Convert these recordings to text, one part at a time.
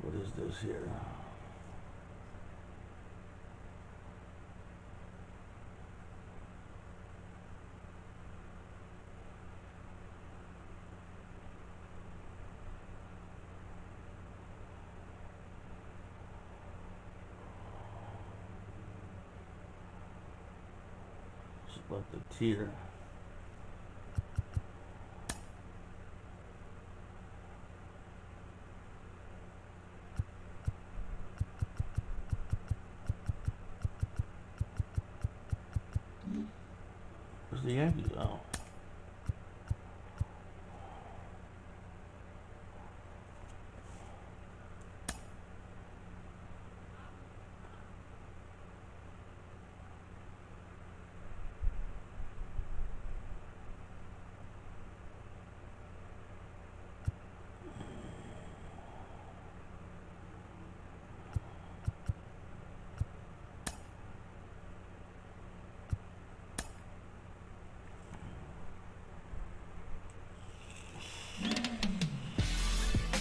What is this here? Select the tier. Where's the Yankees? Oh.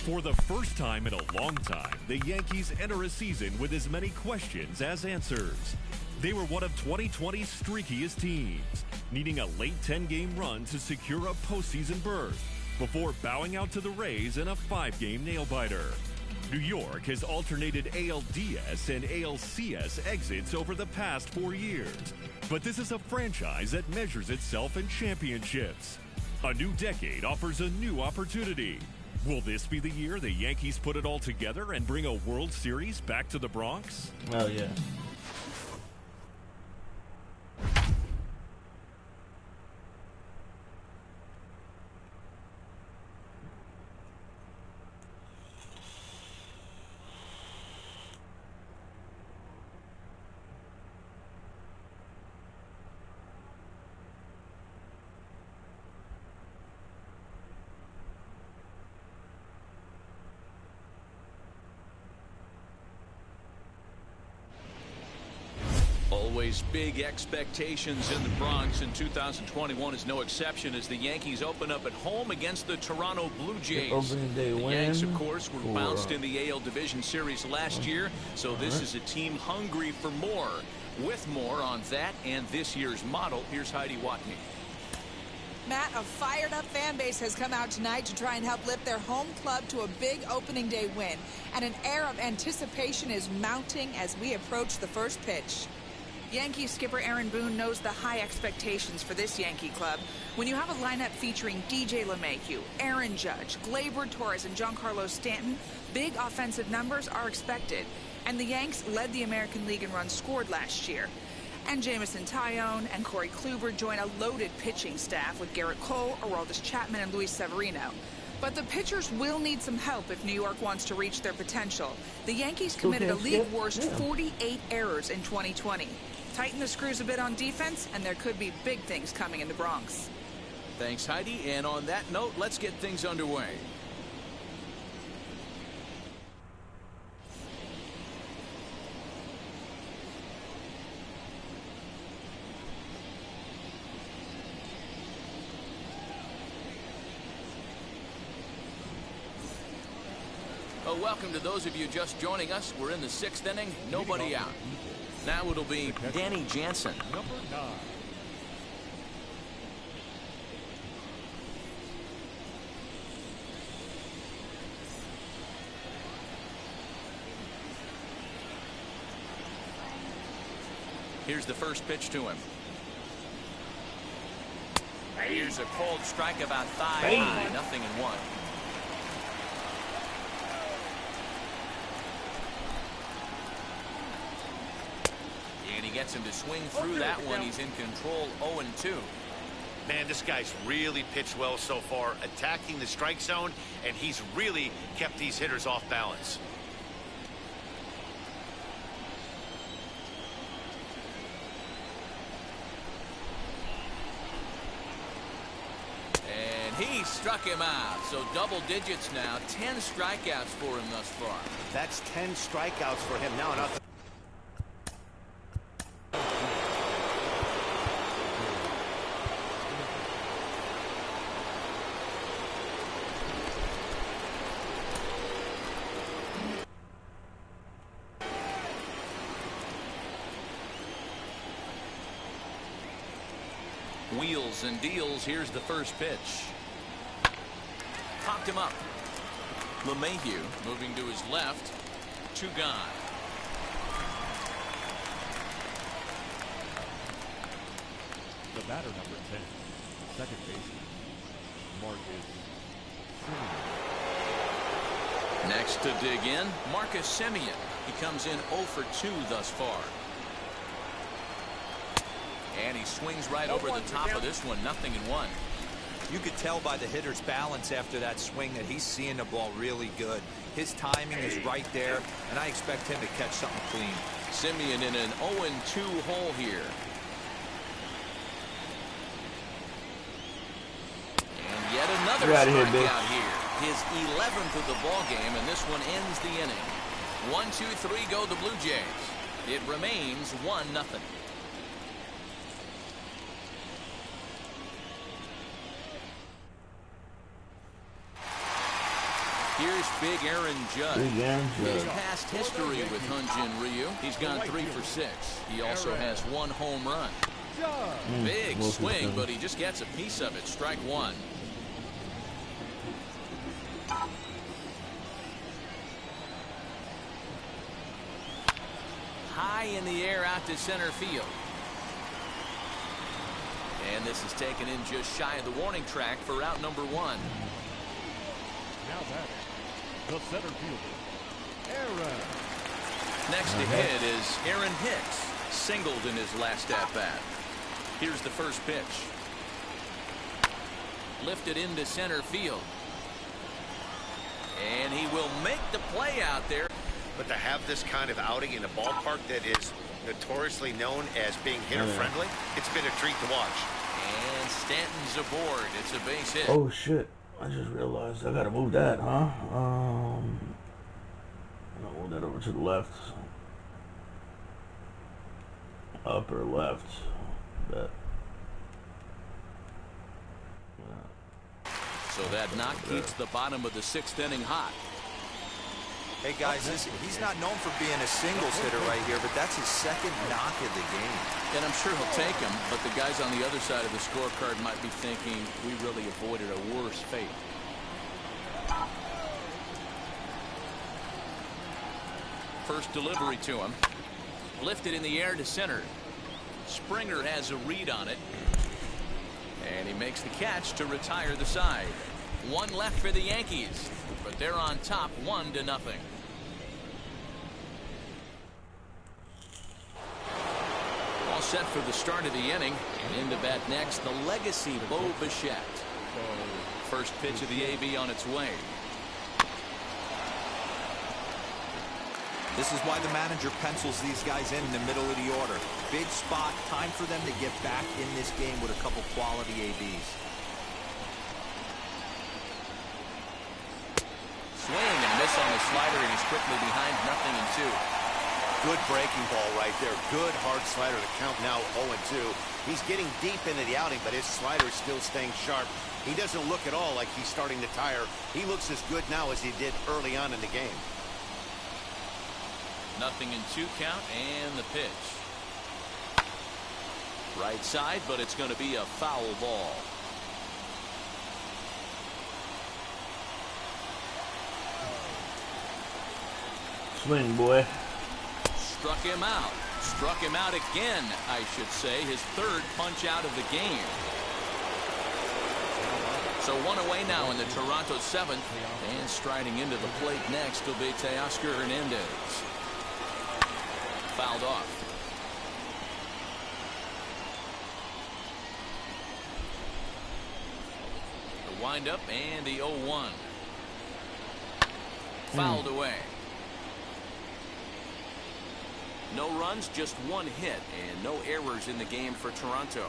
For the first time in a long time, the Yankees enter a season with as many questions as answers. They were one of 2020's streakiest teams, needing a late 10-game run to secure a postseason berth before bowing out to the Rays in a 5-game nail-biter. New York has alternated ALDS and ALCS exits over the past 4 years, but this is a franchise that measures itself in championships. A new decade offers a new opportunity. Will this be the year the Yankees put it all together and bring a World Series back to the Bronx? Oh, yeah. Always big expectations in the Bronx, and 2021 is no exception as the Yankees open up at home against the Toronto Blue Jays. The Yanks, of course, were bounced in the AL Division Series last year, so this is a team hungry for more. With more on that and this year's model, here's Heidi Watney. Matt, a fired-up fan base has come out tonight to try and help lift their home club to a big opening day win. And an air of anticipation is mounting as we approach the first pitch. Yankees skipper Aaron Boone knows the high expectations for this Yankee club. When you have a lineup featuring DJ LeMahieu, Aaron Judge, Gleyber Torres, and Giancarlo Stanton, big offensive numbers are expected. And the Yanks led the American League in runs scored last year. And Jamison Tyone and Corey Kluber join a loaded pitching staff with Garrett Cole, Aroldis Chapman, and Luis Severino. But the pitchers will need some help if New York wants to reach their potential. The Yankees committed a league-worst 48 errors in 2020. Tighten the screws a bit on defense, and there could be big things coming in the Bronx. Thanks, Heidi. And on that note, let's get things underway. Welcome to those of you just joining us. We're in the 6th inning, nobody out. Now it'll be Danny Jansen. Number 9. Here's the first pitch to him. Here's a cold strike about thigh high, 0-1. And he gets him to swing through that one. He's in control, 0-2. Man, this guy's really pitched well so far, attacking the strike zone, and he's really kept these hitters off balance. And And he struck him out. So double digits now. 10 strikeouts for him thus far. That's 10 strikeouts for him now. Wheels and deals. Here's the first pitch. Popped him up. LeMahieu moving to his left. 2 gone. The batter, number 10, second baseman, Marcus Simeon. Next to dig in, Marcus Simeon. He comes in 0 for 2 thus far. And he swings right over the top of this one. 0-1. You could tell by the hitter's balance after that swing that he's seeing the ball really good. His timing is right there, and I expect him to catch something clean. Simeon in an 0-2 hole here. And yet another strikeout here. His 11th of the ball game, and this one ends the inning. 1, 2, 3 go the Blue Jays. It remains 1-0. Here's big Aaron Judge. His past history with Hyunjin Ryu. He's gone 3 for 6. He also has 1 home run. Big swing, but he just gets a piece of it. Strike 1. High in the air out to center field. And this is taken in just shy of the warning track for out number 1. Now that the center fielder, Aaron. Next to hit is Aaron Hicks. Singled in his last at-bat. Here's the first pitch. Lifted into center field. And he will make the play out there. But to have this kind of outing in a ballpark that is notoriously known as being hitter-friendly, it's been a treat to watch. And Stanton's aboard. It's a base hit. Oh, shit. I just realized I gotta move that, huh? I'll move that over to the left. Upper left. Bet. So that knock keeps the bottom of the 6th inning hot. Hey, guys, he's not known for being a singles hitter right here, but that's his 2nd knock of the game. And I'm sure he'll take him, but the guys on the other side of the scorecard might be thinking we really avoided a worse fate. First delivery to him. Lifted in the air to center. Springer has a read on it. And he makes the catch to retire the side. 1 left for the Yankees, but they're on top 1-0. All set for the start of the inning. And in to bat next, the legacy Bo Bichette. First pitch of the AB on its way. This is why the manager pencils these guys in the middle of the order. Big spot, time for them to get back in this game with a couple quality ABs. Swing and a miss on the slider, and he's quickly behind 0-2. Good breaking ball right there. Good hard slider. The count now 0-2. He's getting deep into the outing, but his slider is still staying sharp. He doesn't look at all like he's starting to tire. He looks as good now as he did early on in the game. 0-2 count, and the pitch. Right side, but it's going to be a foul ball. Swing, boy. Struck him out. Struck him out again, I should say. His 3rd punch out of the game. So 1 away now in the Toronto 7th. And striding into the plate next will be Teoscar Hernandez. Fouled off. The windup and the 0-1. Fouled away. No runs, just 1 hit, and no errors in the game for Toronto.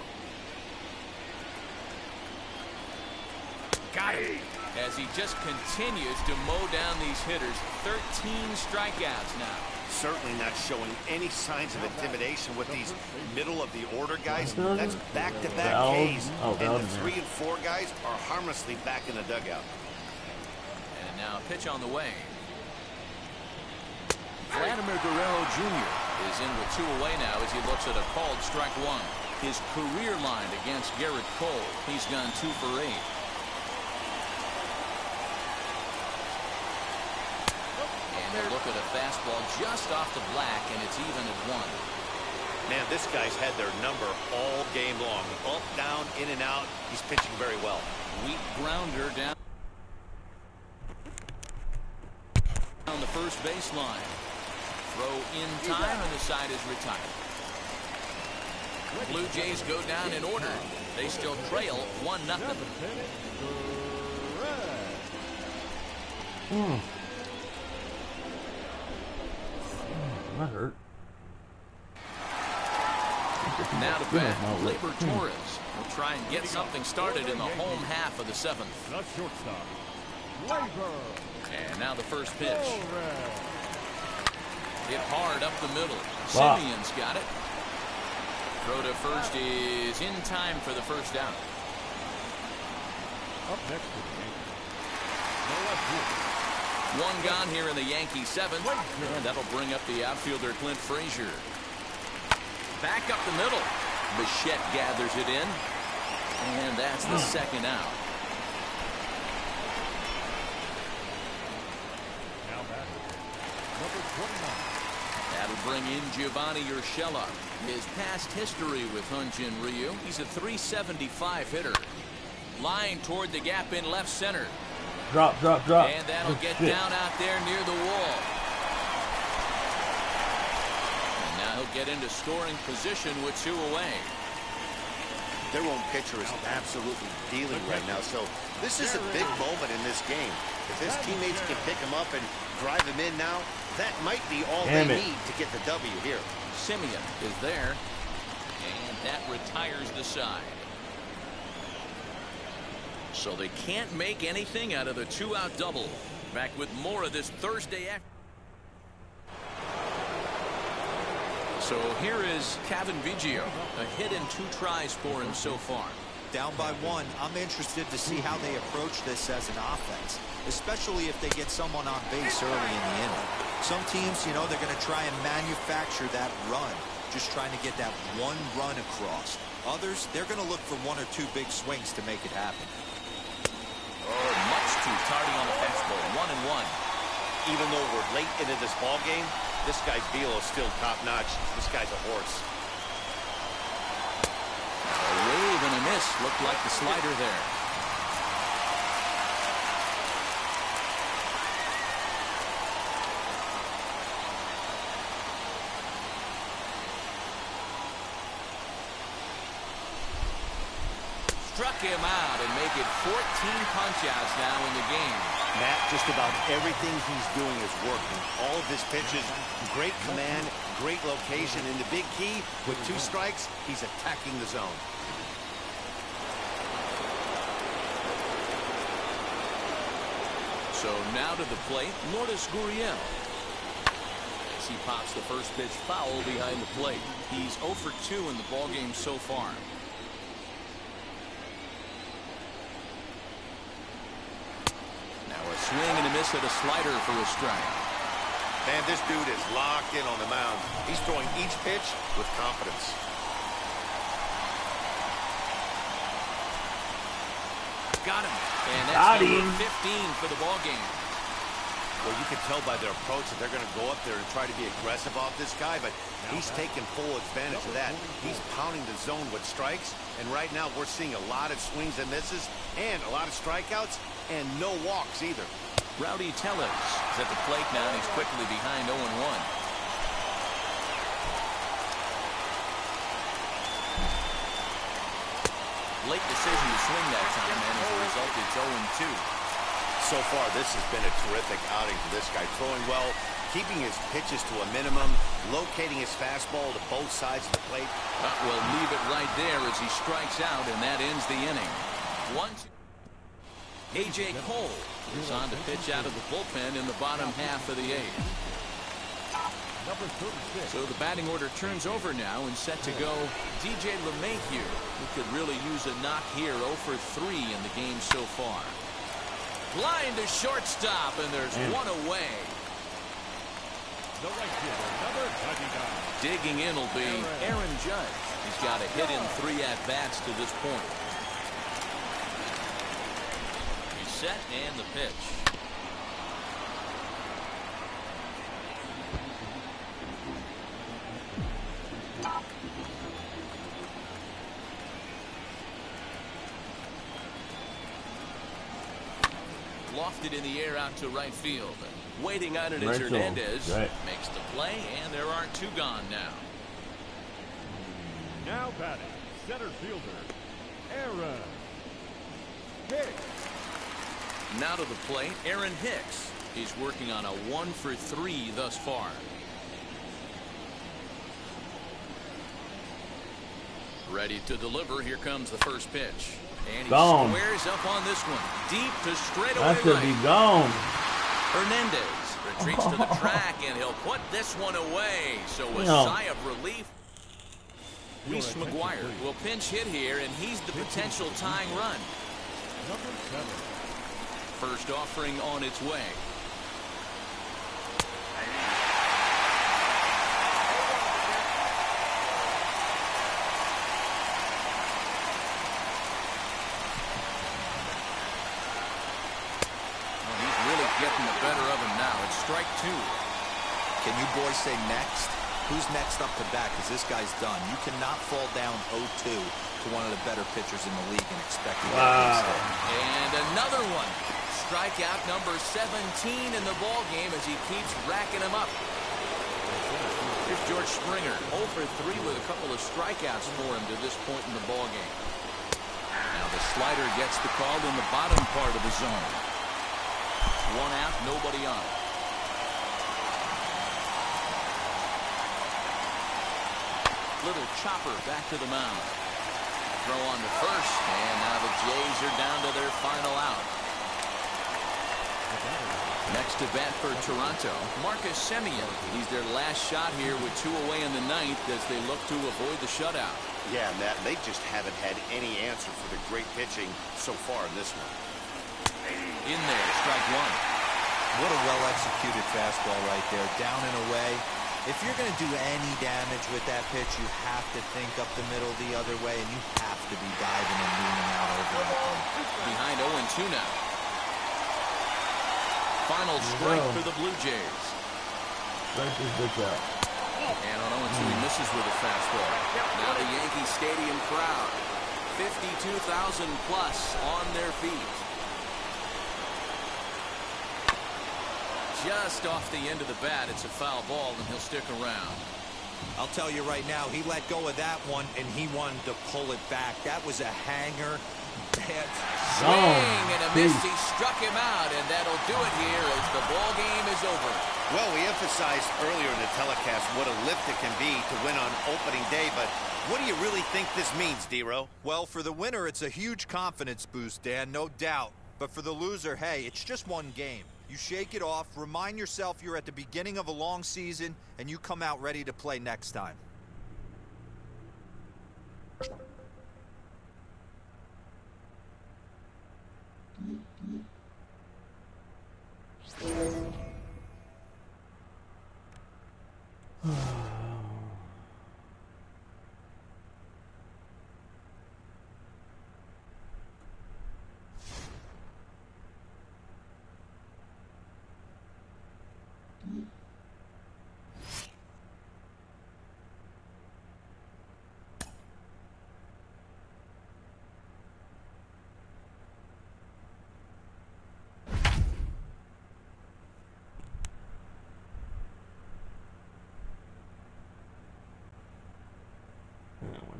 Got him. As he just continues to mow down these hitters. 13 strikeouts now. Certainly not showing any signs of intimidation with these middle-of-the-order guys. That's back-to-back Ks. And the 3 and 4 guys are harmlessly back in the dugout. And now a pitch on the way. Vladimir Guerrero Jr. is in with 2 away now as he looks at a called strike 1. His career line against Garrett Cole. He's gone 2 for 8. And they look at a fastball just off the black, and it's even at 1. Man, this guy's had their number all game long. Up, down, in and out. He's pitching very well. Weak grounder down on the first baseline. Throw in time, and the side is retired. Blue Jays go down in order. They still trail 1-0. That hurt. Now to bat, Vladimir Torres will try and get something started in the home half of the 7th. The shortstop, And now the first pitch. Hit hard up the middle. Simeon's got it. Throw to first is in time for the first down. Up next to the Yankees. 1 gone here in the Yankee 7th. And that'll bring up the outfielder Clint Frazier. Back up the middle. Bichette gathers it in. And that's the second out. Now back, number 29. That'll bring in Giovanni Urshela. His past history with Hyun-Jin Ryu. He's a .375 hitter. Line toward the gap in left center. Drop. And that'll get down out there near the wall. And now he'll get into scoring position with 2 away. Their own pitcher is absolutely dealing right now. So this is a big moment in this game. If his teammates can pick him up and drive him in now, that might be all they need to get the W here. Simeon is there. And that retires the side. So they can't make anything out of the 2-out double. Back with more of this Thursday action. So here is Kevin Biggio. A hit and 2 tries for him so far. Down by 1. I'm interested to see how they approach this as an offense, especially if they get someone on base early in the inning. Some teams, you know, they're going to try and manufacture that run, just trying to get that 1 run across. Others, they're going to look for 1 or 2 big swings to make it happen. Oh, much too tardy on the fastball. 1-1. Even though we're late into this ball game, this guy's velo is still top-notch. This guy's a horse. A wave and a miss. Looked like the slider there. Struck him out and make it 14 punch-outs now in the game. Matt, just about everything he's doing is working. All of his pitches, great command, great location. And the big key, with 2 strikes, he's attacking the zone. So now to the plate, Lourdes Gurriel. As he pops the first pitch foul behind the plate. He's 0 for 2 in the ballgame so far. A swing and a miss at a slider for a strike. Man, this dude is locked in on the mound. He's throwing each pitch with confidence. Got him. And that's number 15 for the ball game. Well, you can tell by their approach that they're going to go up there and try to be aggressive off this guy, but he's taking full advantage of that. He's pounding the zone with strikes, and right now we're seeing a lot of swings and misses and a lot of strikeouts and no walks either. Rowdy Tellez is at the plate now, and he's quickly behind 0-1. Late decision to swing that time, and as a result, it's 0-2. So far, this has been a terrific outing for this guy. Throwing well, keeping his pitches to a minimum, locating his fastball to both sides of the plate. We'll leave it right there as he strikes out, and that ends the inning. 1-2. A.J. Cole is on to pitch out of the bullpen in the bottom half of the eighth. So the batting order turns over now and set to go DJ LeMahieu, who could really use a knock here. 0 for 3 in the game so far. Line to shortstop, and there's one away. The right fielder, number 29. Digging in will be Aaron Judge. He's got a hit in 3 at-bats to this point. He's set, and the pitch. Lofted in the air out to right field. Waiting on it is Hernandez. Makes the play, and there are 2 gone now. Now batting, center fielder, Aaron Hicks. Now to the plate, Aaron Hicks. He's working on a 1 for 3 thus far. Ready to deliver. Here comes the first pitch. And he squares up on this one. Deep to straightaway right. That should be gone. Hernandez retreats to the track, and he'll put this one away. So a sigh of relief. Reese McGuire will pinch hit here, and he's the potential tying run. Number 7. First offering on its way. Getting the better of him now. It's strike 2. Can you boys say next? Who's next up to bat? Because this guy's done. You cannot fall down 0-2 to one of the better pitchers in the league and expect to get a hit. And another one. Strikeout number 17 in the ball game as he keeps racking them up. Here's George Springer, 0 for 3 with a couple of strikeouts for him to this point in the ball game. Now the slider gets the call in the bottom part of the zone. 1 out, nobody on. Little chopper back to the mound. Throw on to first, and now the Jays are down to their final out. Next to bat for Toronto, Marcus Simeon. He's their last shot here with 2 away in the 9th as they look to avoid the shutout. Yeah, Matt, they just haven't had any answer for the great pitching so far in this one. In there, strike 1. What a well-executed fastball right there. Down and away. If you're going to do any damage with that pitch, you have to think up the middle the other way, and you have to be diving and leaning out over that thing. Behind 0-2 now. Final strike for the Blue Jays. Strike this bitch out. And on 0-2, he misses with a fastball. Now the Yankee Stadium crowd. 52,000 plus on their feet. Just off the end of the bat, it's a foul ball, and he'll stick around. I'll tell you right now, he let go of that one, and he wanted to pull it back. That was a hanger. Swing and a miss. He struck him out, and that'll do it here as the ball game is over. Well, we emphasized earlier in the telecast what a lift it can be to win on opening day, but what do you really think this means, D-Row? Well, for the winner, it's a huge confidence boost, Dan, no doubt. But for the loser, hey, it's just one game. You shake it off, remind yourself you're at the beginning of a long season, and you come out ready to play next time.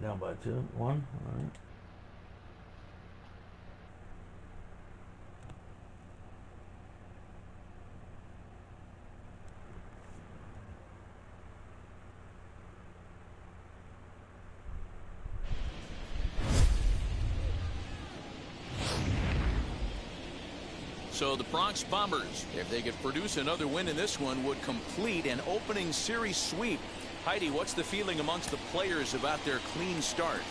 We're down by 2-1. All right. So the Bronx Bombers, if they could produce another win in this one, would complete an opening series sweep. Heidi, what's the feeling amongst the players about their clean start?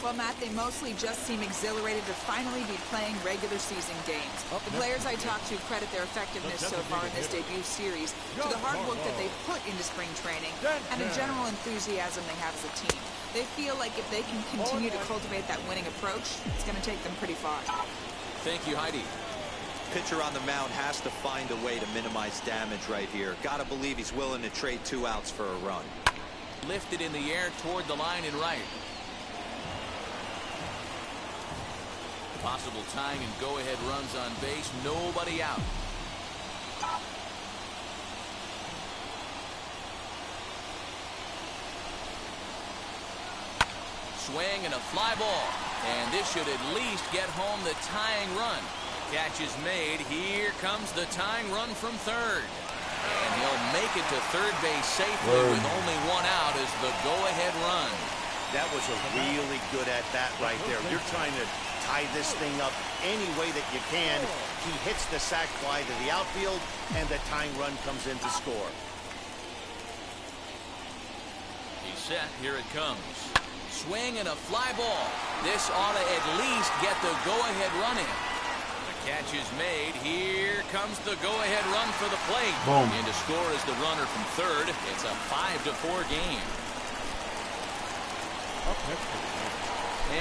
Well, Matt, they mostly just seem exhilarated to finally be playing regular season games. The players I talked to credit their effectiveness so far in this debut series to the hard work that they've put into spring training and the general enthusiasm they have as a team. They feel like if they can continue to cultivate that winning approach, it's going to take them pretty far. Thank you, Heidi. Pitcher on the mound has to find a way to minimize damage right here. Gotta believe he's willing to trade 2 outs for a run. Lifted in the air toward the line and right. Possible tying and go-ahead runs on base. Nobody out. Swing and a fly ball. And this should at least get home the tying run. Catch is made. Here comes the tying run from third. And he'll make it to third base safely with only 1 out as the go-ahead run. That was a really good at bat right there. You're trying to tie this thing up any way that you can. He hits the sac fly to the outfield, and the tying run comes in to score. He's set. Here it comes. Swing and a fly ball. This ought to at least get the go-ahead run in. The catch is made. Here comes the go-ahead run for the plate. Boom. And to score is the runner from third. It's a 5-4 game.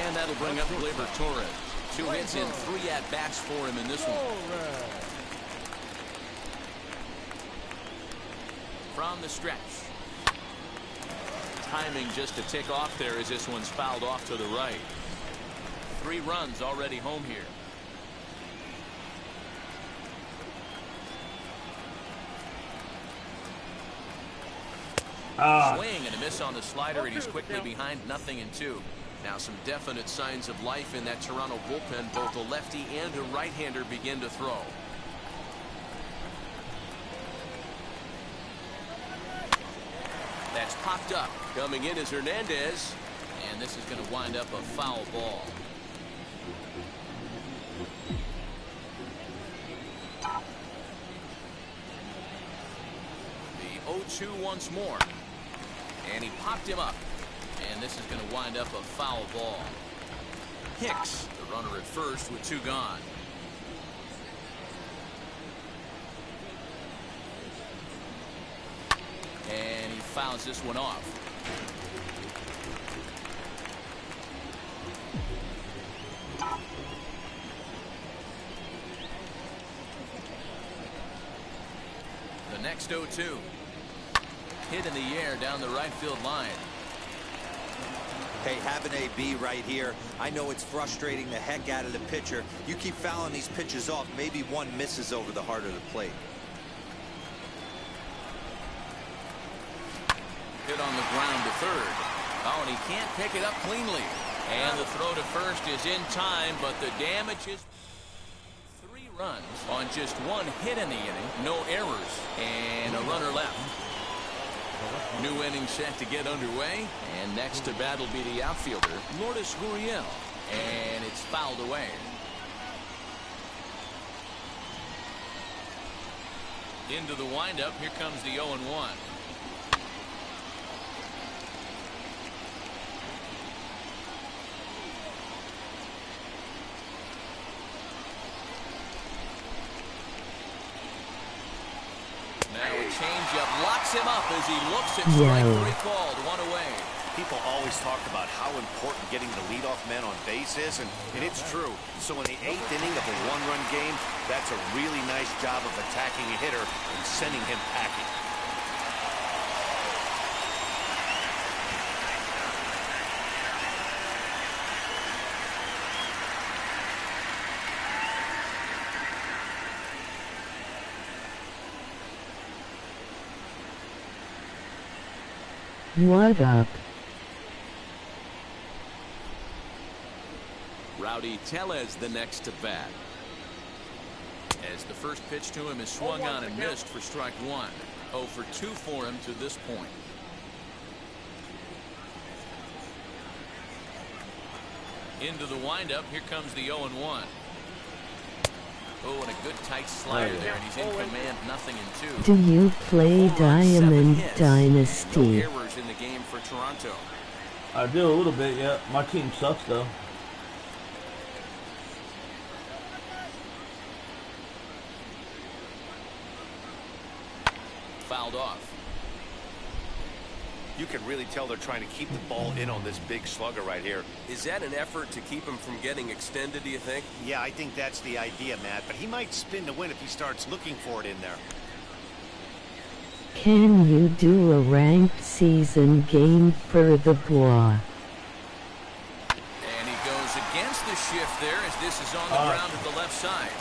And that'll bring up Gleyber Torres. 2 hits and 3 at-bats for him in this one. From the stretch. Timing just to tick off there as this one's fouled off to the right. 3 runs already home here. Swing and a miss on the slider, and he's quickly behind 0-2. Now some definite signs of life in that Toronto bullpen. Both a lefty and a right-hander begin to throw. That's popped up. Coming in is Hernandez, and this is going to wind up a foul ball. The 0-2 once more, and he popped him up, and this is going to wind up a foul ball. Hicks, the runner at first with 2 gone. And he fouls this one off. The next 0-2. Hit in the air down the right field line. Hey, have an AB right here. I know it's frustrating the heck out of the pitcher. You keep fouling these pitches off. Maybe one misses over the heart of the plate. Hit on the ground to third. Oh, and he can't pick it up cleanly. And the throw to first is in time, but the damage is 3 runs on just 1 hit in the inning. No errors. And a runner left. New inning set to get underway. And next to bat will be the outfielder, Lourdes Gurriel. And it's fouled away. Into the windup. Here comes the 0-1. Now a changeup locks him up as he looks at strike 3 called. 1 away. People always talk about how important getting the leadoff man on base is, and it's true. So in the 8th inning of a 1-run game, that's a really nice job of attacking a hitter and sending him packing. What up? Rowdy Tellez the next to bat. As the first pitch to him is swung on and missed for strike 1. 0 for 2 for him to this point. Into the windup. Here comes the 0-1. Oh, and a good tight slider there, and he's in command, 0-2. Do you play Diamond Dynasty? No errors in the game for Toronto. I do a little bit, yeah. My team sucks, though. Fouled off. You can really tell they're trying to keep the ball in on this big slugger right here. Is that an effort to keep him from getting extended, do you think? Yeah, I think that's the idea, Matt. But he might spin to win if he starts looking for it in there. Can you do a ranked season game for the Bois? And he goes against the shift there as this is on the ground at the left side.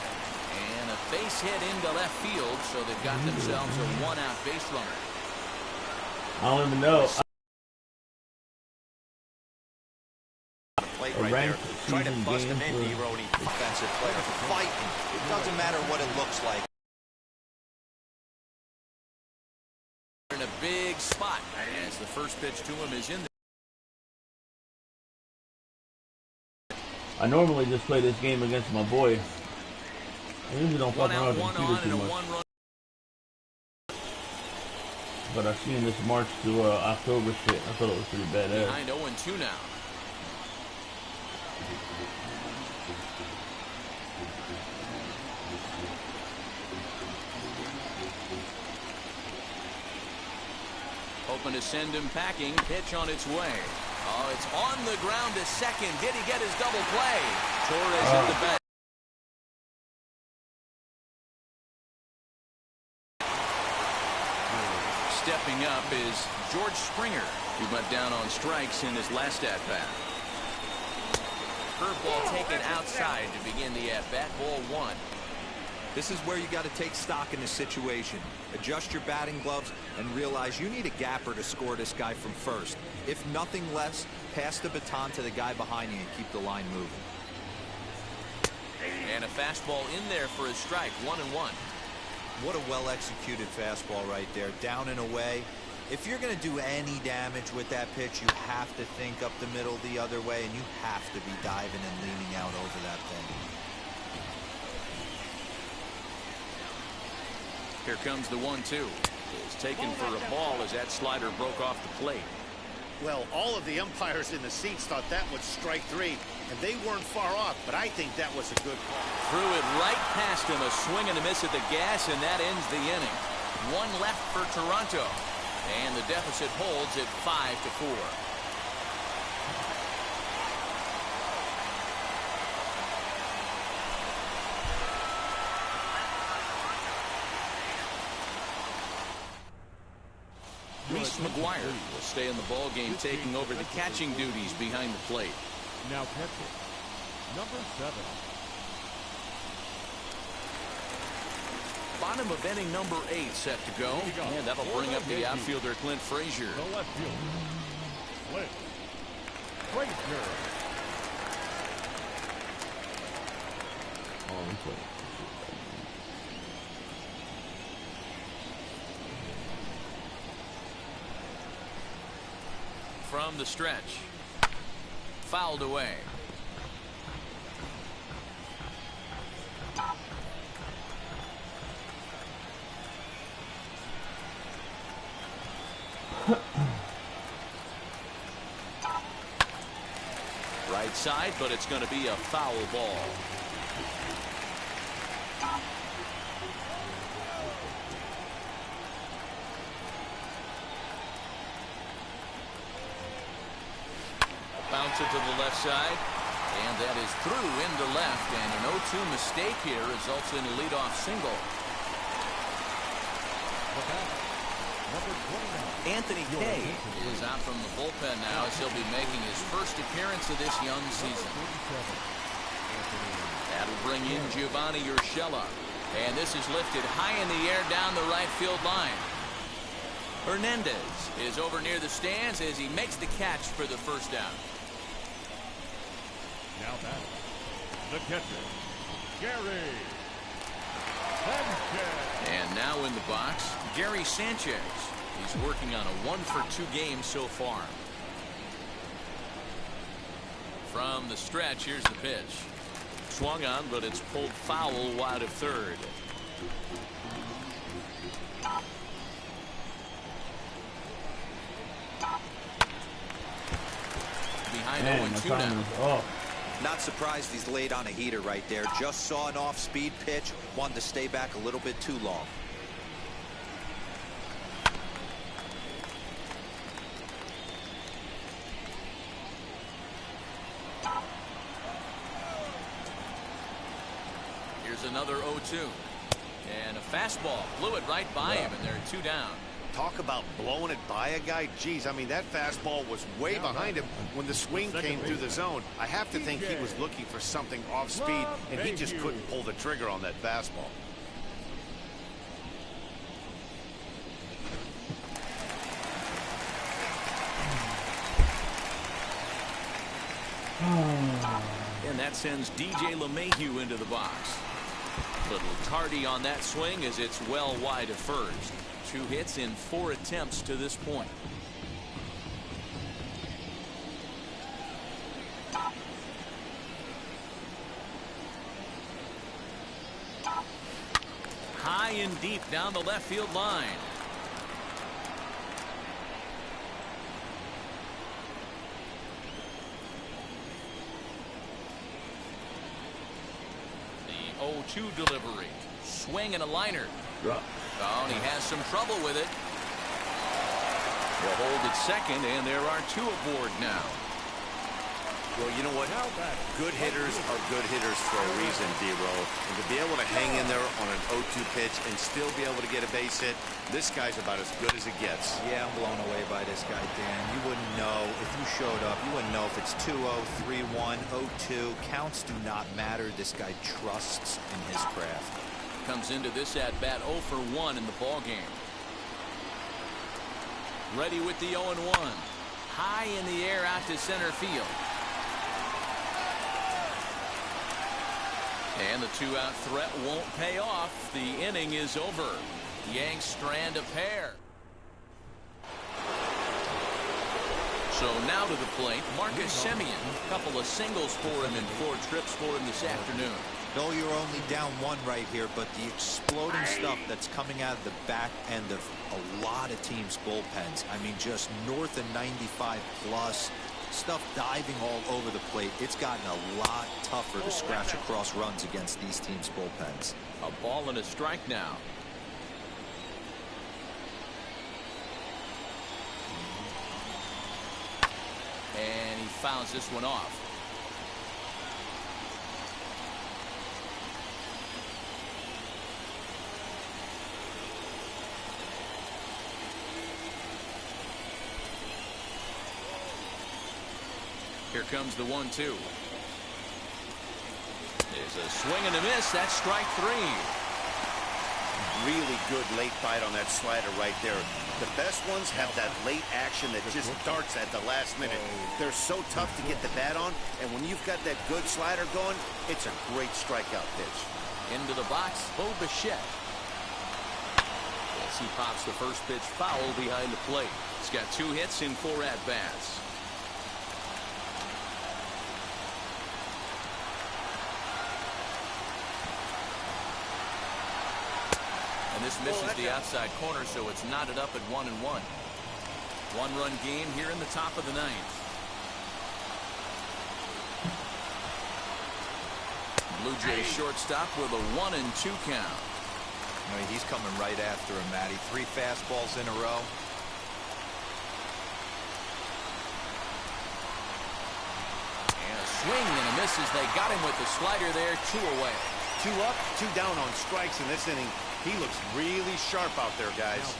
And a base hit into left field, so they've got themselves a one-out base runner. I don't even know. Plate right there. Try to bust him in, D-Row, and Defensive player fighting. It doesn't matter what it looks like. In a big spot as the first pitch to him is in there. I normally just play this game against my boy. I usually don't fuck around with the computer too much. But I've seen this March to October shit. I thought it was pretty badass. Behind 0-2 now. Hoping to send him packing. Pitch on its way. Oh, it's on the ground to second. Did he get his double play? Torres at the bat. Stepping up is George Springer, who went down on strikes in his last at-bat. Curveball taken outside to begin the at-bat. Ball one. This is where you got to take stock in the situation. Adjust your batting gloves and realize you need a gapper to score this guy from first. If nothing less, pass the baton to the guy behind you and keep the line moving. And a fastball in there for a strike. 1-1. What a well-executed fastball right there. Down and away. If you're going to do any damage with that pitch, you have to think up the middle the other way, and you have to be diving and leaning out over that thing. Here comes the 1-2. It's taken for a ball as that slider broke off the plate. Well, all of the umpires in the seats thought that was strike three, and they weren't far off, but I think that was a good call. Threw it right past him, a swing and a miss at the gas, and that ends the inning. One left for Toronto, and the deficit holds at 5-4. Reese McGuire will stay in the ball game, taking over the catching duties behind the plate. Now catcher, number 7. Bottom of inning number 8 set to go, and that'll bring up the outfielder Clint Frazier. The left fielder, Clint Frazier. From the stretch, fouled away. Right side, but it's going to be a foul ball. Bounce it to the left side, and that is through into left, and an 0-2 mistake here results in a leadoff single. Anthony Kay is out from the bullpen now as he'll be making his first appearance of this young season. That'll bring in Giovanni Urshela, and this is lifted high in the air down the right field line. Hernandez is over near the stands as he makes the catch for the first down. Now back, the catcher, Gary Sanchez. And now in the box, Gary Sanchez. He's working on a 1-for-2 game so far. From the stretch, here's the pitch. Swung on, but it's pulled foul wide of third. Behind 0-2 now. Not surprised he's laid on a heater right there. Just saw an off-speed pitch. Wanted to stay back a little bit too long. Here's another 0-2. And a fastball blew it right by him, and they're 2 down. Talk about blowing it by a guy. Geez, I mean, that fastball was way behind him when the swing came through the zone. I have to think he was looking for something off speed, and he just couldn't pull the trigger on that fastball. And that sends DJ LeMahieu into the box. Little tardy on that swing as it's well wide of first. 2 hits in 4 attempts to this point. High and deep down the left field line. The 0-2 delivery. Swing and a liner. Oh, and he has some trouble with it. They'll hold at second, and there are 2 aboard now. Well, you know what? Good hitters are good hitters for a reason, D-Row. And to be able to hang in there on an 0-2 pitch and still be able to get a base hit, this guy's about as good as it gets. Yeah, I'm blown away by this guy, Dan. You wouldn't know if you showed up. You wouldn't know if it's 2-0, 3-1, 0-2. Counts do not matter. This guy trusts in his craft. Comes into this at bat 0 for 1 in the ball game. Ready with the 0-1. High in the air out to center field. And the 2-out threat won't pay off. The inning is over. Yanks strand a pair. So now to the plate, Marcus Simeon. A couple of singles for him and 4 trips for him this afternoon. No, you're only down 1 right here, but the exploding stuff that's coming out of the back end of a lot of teams' bullpens. I mean, just north of 95 plus. Stuff diving all over the plate. It's gotten a lot tougher to scratch across runs against these teams' bullpens. A ball and a strike now. And he fouls this one off. Here comes the 1-2. There's a swing and a miss. That's strike 3. Really good late bite on that slider right there. The best ones have that late action that just darts at the last minute. They're so tough to get the bat on, and when you've got that good slider going, it's a great strikeout pitch. Into the box, Bo Bichette. As he pops the first pitch foul behind the plate. He's got 2 hits in 4 at-bats. And this misses the outside corner, so it's knotted up at 1-1. 1-run game here in the top of the 9th. Blue Jays shortstop with a 1-2 count. I mean, he's coming right after him, Matty. 3 fastballs in a row. And a swing and a miss as they got him with the slider there. 2 away. 2 up, 2 down on strikes in this inning. He looks really sharp out there, guys.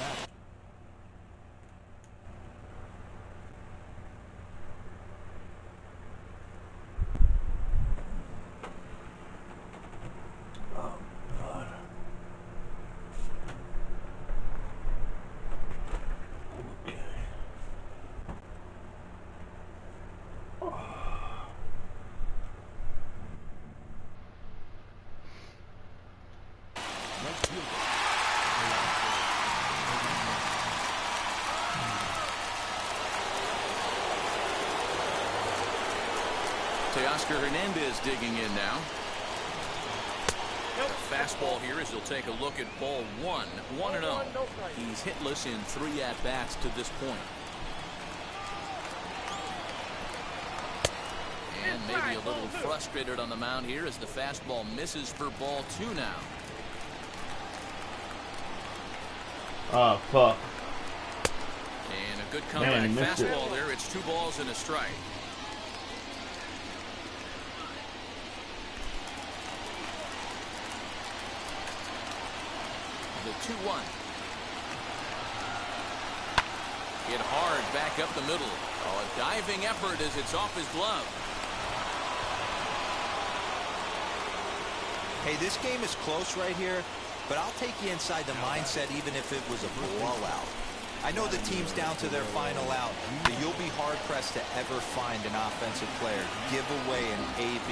Teoscar Hernandez digging in now. Fastball here as he'll take a look at ball 1. 1-0. He's hitless in 3 at-bats to this point. And maybe a little frustrated on the mound here as the fastball misses for ball 2 now. Oh, fuck. And a good comeback fastball there. It's 2 balls and a strike. The 2-1. Hit hard back up the middle. Oh, a diving effort as it's off his glove. Hey, this game is close right here, but I'll take you inside the mindset even if it was a blowout. I know the team's down to their final out, but you'll be hard-pressed to ever find an offensive player give away an AB.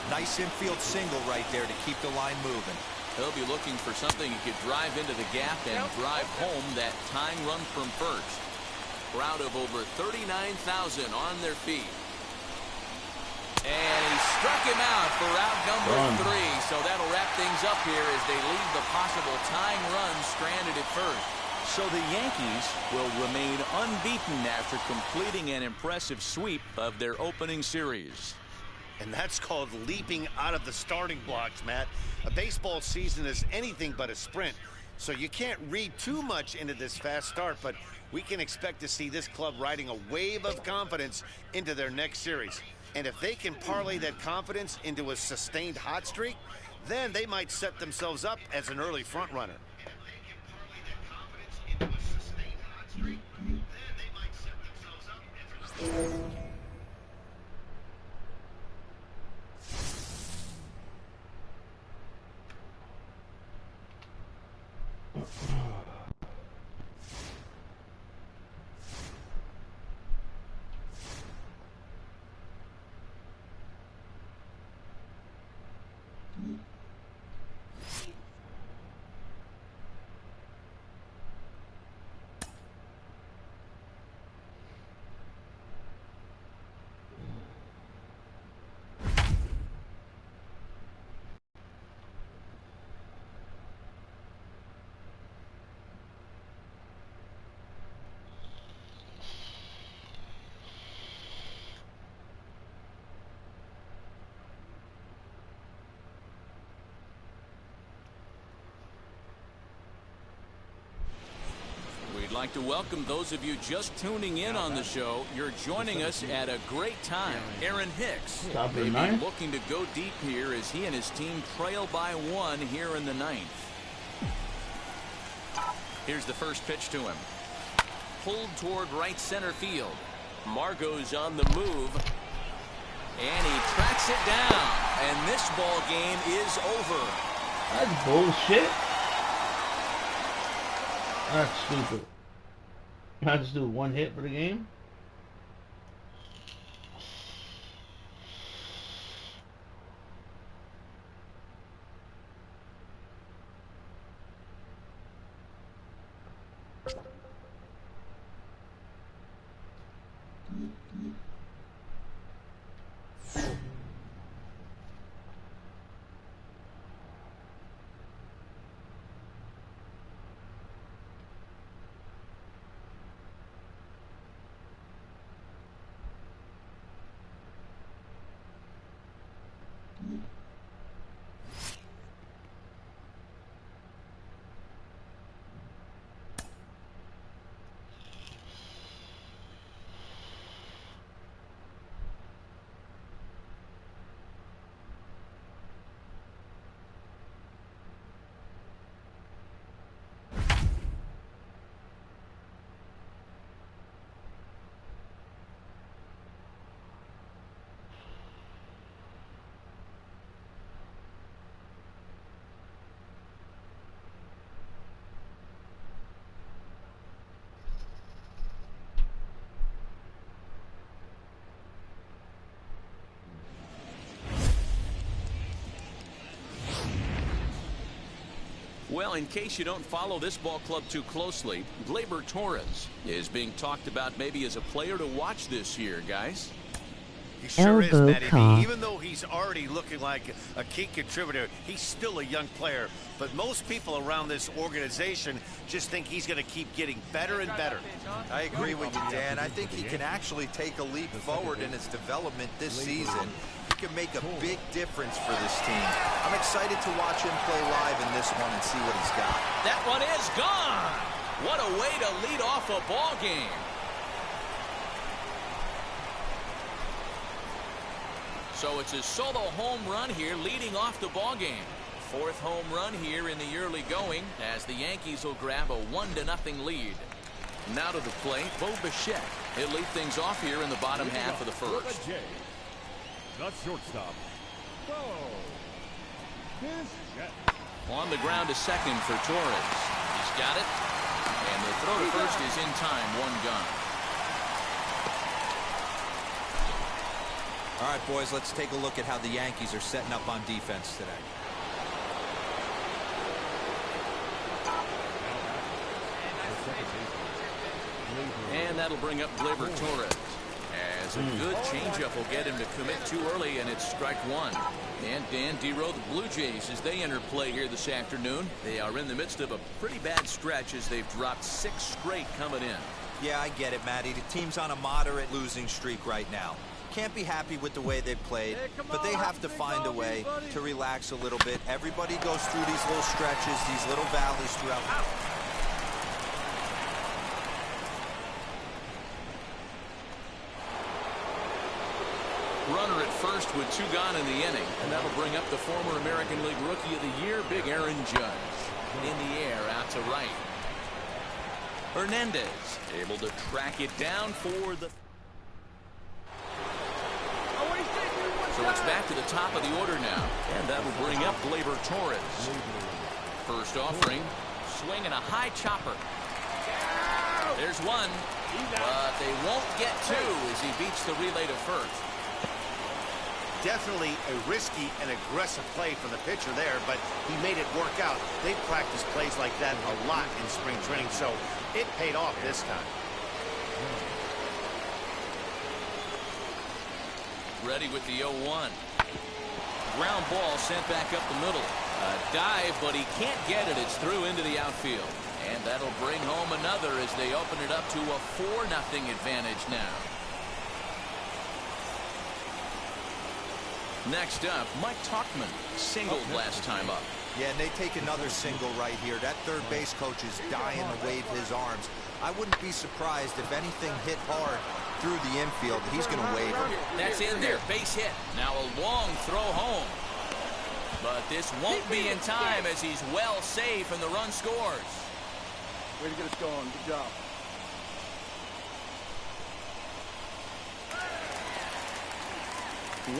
Nice infield single right there to keep the line moving. He'll be looking for something he could drive into the gap and drive home that tying run from first. Crowd of over 39,000 on their feet. And he struck him out for out number 3. So that'll wrap things up here as they leave the possible tying run stranded at first. So the Yankees will remain unbeaten after completing an impressive sweep of their opening series. And that's called leaping out of the starting blocks, Matt. A baseball season is anything but a sprint, so you can't read too much into this fast start, but we can expect to see this club riding a wave of confidence into their next series. And if they can parlay that confidence into a sustained hot streak, then they might set themselves up as an early front runner. We'd like to welcome those of you just tuning in on the show. You're joining us at a great time. Aaron Hicks may be looking to go deep here as he and his team trail by 1 here in the 9th. Here's the first pitch to him. Pulled toward right center field. Margot's on the move. And he tracks it down. And this ball game is over. That's bullshit. That's stupid. I just do 1 hit for the game. Well, in case you don't follow this ball club too closely, Gleyber Torres is being talked about maybe as a player to watch this year, guys. He sure is, Elbow Matty cock. B. Even though he's already looking like a key contributor, he's still a young player. But most people around this organization just think he's going to keep getting better and better. I agree with you, Dan. I think he can actually take a leap forward in his development this season. He can make a big difference for this team. I'm excited to watch him play live in this one and see what he's got. That one is gone. What a way to lead off a ball game. So it's a solo home run here leading off the ball game. Fourth home run here in the early going as the Yankees will grab a 1-0 lead. Now to the plate, Bo Bichette. He'll lead things off here in the bottom half of the first. The shortstop, Bo Bichette. On the ground to second for Torres. He's got it. And the throw to first is in time, one gone. All right, boys, let's take a look at how the Yankees are setting up on defense today. And that'll bring up Gleyber Torres. As a good changeup will get him to commit too early, and it's strike one. And Dan Dero, the Blue Jays, as they enter play here this afternoon, they are in the midst of a pretty bad stretch as they've dropped 6 straight coming in. Yeah, I get it, Matty. The team's on a moderate losing streak right now. Can't be happy with the way they played, but they have to find a way to relax a little bit. Everybody goes through these little stretches, these little valleys throughout. Runner at first with 2 gone in the inning, and that'll bring up the former American League Rookie of the Year, Big Aaron Judge. In the air, out to right. Hernandez able to track it down for the... So it's back to the top of the order now, and that will bring up Gleyber Torres. First offering, swinging a high chopper. There's one, but they won't get 2 as he beats the relay to first. Definitely a risky and aggressive play from the pitcher there, but he made it work out. They practice plays like that a lot in spring training, so it paid off this time. Ready with the 0-1. Ground ball sent back up the middle. A dive, but he can't get it. It's through into the outfield. And that'll bring home another as they open it up to a 4-0 advantage now. Next up, Mike Tauchman singled last time up. Yeah, and they take another single right here. That third base coach is dying to wave his arms. I wouldn't be surprised if anything hit hard through the infield. He's going to wave it. That's in there. Base hit. Now a long throw home. But this won't be in time as he's well safe and the run scores. Way to get us going. Good job.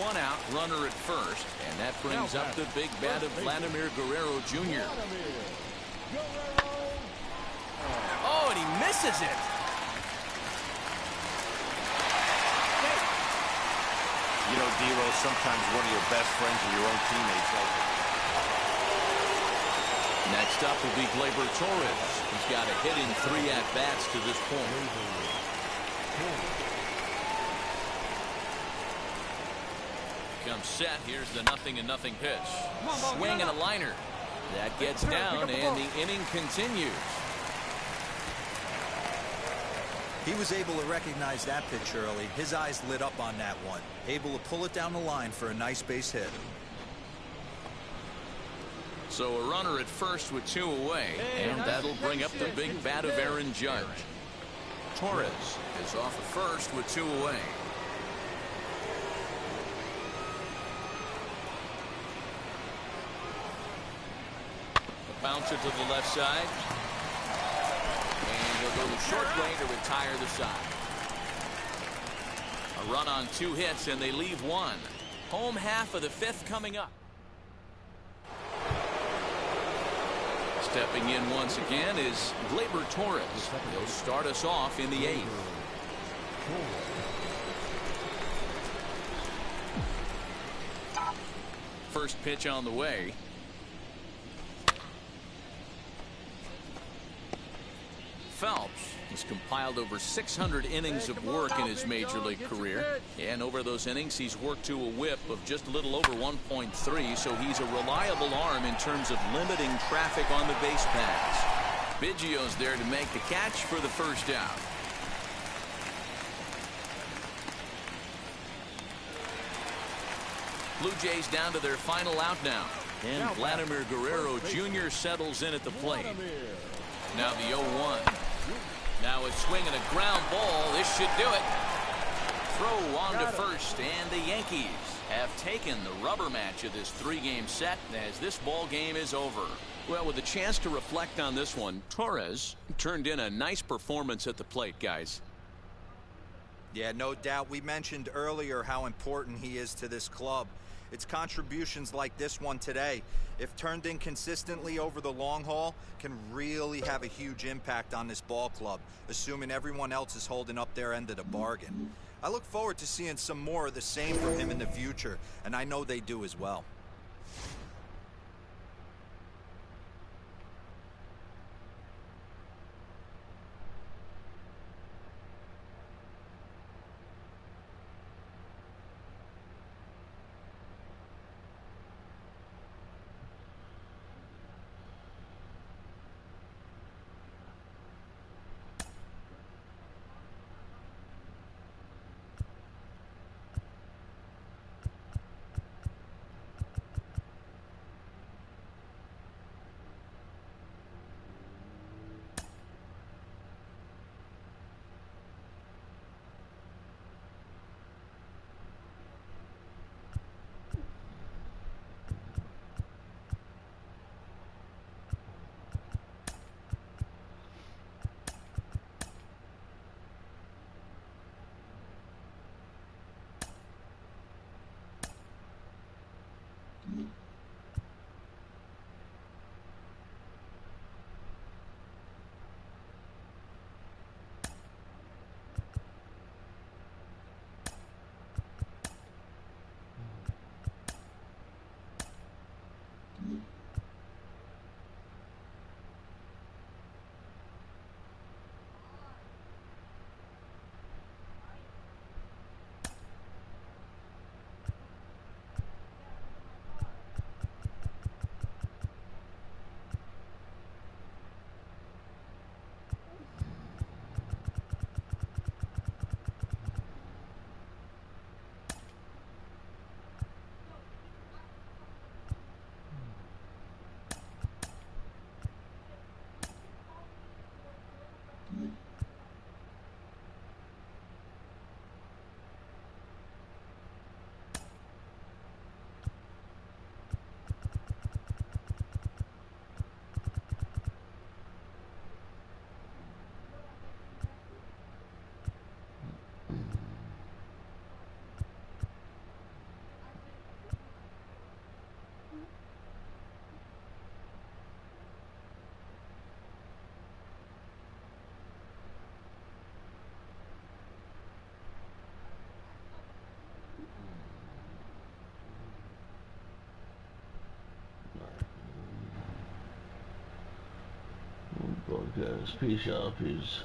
One out, runner at first, and that brings up the big bat of Vladimir Guerrero Jr. Oh, and he misses it. You know, Dero, sometimes one of your best friends are your own teammates. Next up will be Gleyber Torres. He's got a hit in 3 at-bats to this point. Comes set. Here's the 0-0 pitch. Swing and a liner. That gets down, and the inning continues. He was able to recognize that pitch early. His eyes lit up on that one. Able to pull it down the line for a nice base hit. So a runner at first with 2 away, and that'll bring up the big bat of Aaron Judge. Torres is off at first with 2 away. Bouncer to the left side. And he'll go the short way to retire the side. A run on 2 hits, and they leave 1. Home half of the 5th coming up. Stepping in once again is Gleyber Torres. He'll start us off in the 8th. First pitch on the way. Phelps He's compiled over 600 innings of work in his major league career. And over those innings, he's worked to a whip of just a little over 1.3, so he's a reliable arm in terms of limiting traffic on the base paths. Biggio's there to make the catch for the first out. Blue Jays down to their final out now. And Vladimir Guerrero Jr. settles in at the plate. Now the 0-1. Now a swing and a ground ball. This should do it. Throw on to first, and the Yankees have taken the rubber match of this three-game set as this ball game is over. Well, with a chance to reflect on this one, Torres turned in a nice performance at the plate, guys. Yeah, no doubt. We mentioned earlier how important he is to this club. It's contributions like this one today, if turned in consistently over the long haul, can really have a huge impact on this ball club, assuming everyone else is holding up their end of the bargain. I look forward to seeing some more of the same from him in the future, and I know they do as well. Podcast. Peace out. Peace.